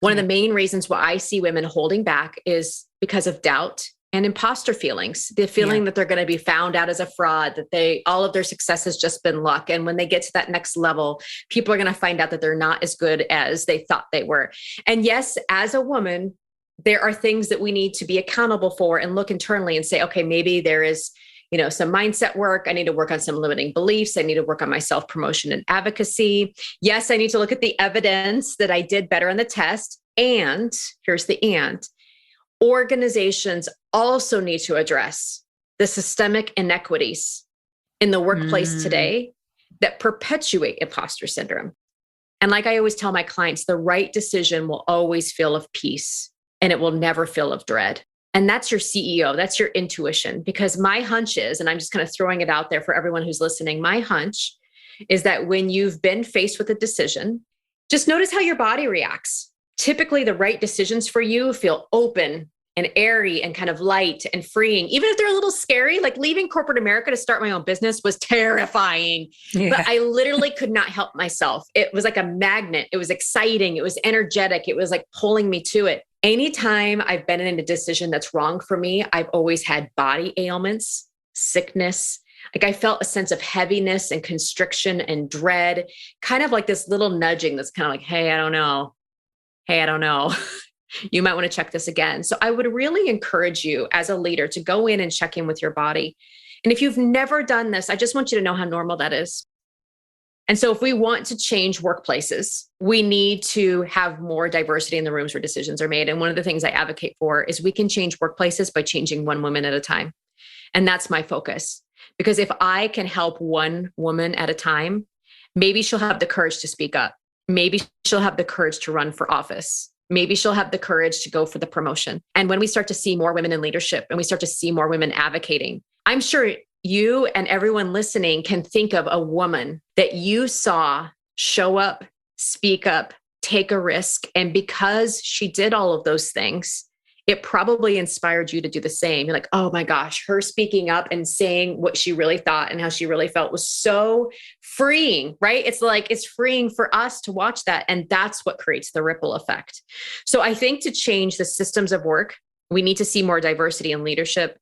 One of the main reasons why I see women holding back is because of doubt and imposter feelings, the feeling that they're going to be found out as a fraud, that all of their success has just been luck. And when they get to that next level, people are going to find out that they're not as good as they thought they were. And yes, as a woman, there are things that we need to be accountable for and look internally and say, okay, maybe there is, some mindset work. I need to work on some limiting beliefs. I need to work on my self-promotion and advocacy. Yes, I need to look at the evidence that I did better on the test. And here's the and. Organizations also need to address the systemic inequities in the workplace today that perpetuate imposter syndrome. And like I always tell my clients, the right decision will always feel of peace and it will never feel of dread. And that's your CEO, that's your intuition, because my hunch is, and I'm just kind of throwing it out there for everyone who's listening, my hunch is that when you've been faced with a decision, just notice how your body reacts. Typically, the right decisions for you feel open and airy and kind of light and freeing, even if they're a little scary. Like leaving corporate America to start my own business was terrifying, but I literally could not help myself. It was like a magnet. It was exciting. It was energetic. It was like pulling me to it. Anytime I've been in a decision that's wrong for me, I've always had body ailments, sickness. Like I felt a sense of heaviness and constriction and dread, kind of like this little nudging that's kind of like, hey, I don't know. Hey, I don't know. You might want to check this again. So I would really encourage you as a leader to go in and check in with your body. And if you've never done this, I just want you to know how normal that is. And so if we want to change workplaces, we need to have more diversity in the rooms where decisions are made. And one of the things I advocate for is we can change workplaces by changing one woman at a time. And that's my focus. Because if I can help one woman at a time, maybe she'll have the courage to speak up. Maybe she'll have the courage to run for office. Maybe she'll have the courage to go for the promotion. And when we start to see more women in leadership and we start to see more women advocating, I'm sure you and everyone listening can think of a woman that you saw show up, speak up, take a risk. And because she did all of those things, it probably inspired you to do the same. You're like, oh my gosh, her speaking up and saying what she really thought and how she really felt was so freeing, right? It's like, it's freeing for us to watch that. And that's what creates the ripple effect. So I think to change the systems of work, we need to see more diversity in leadership.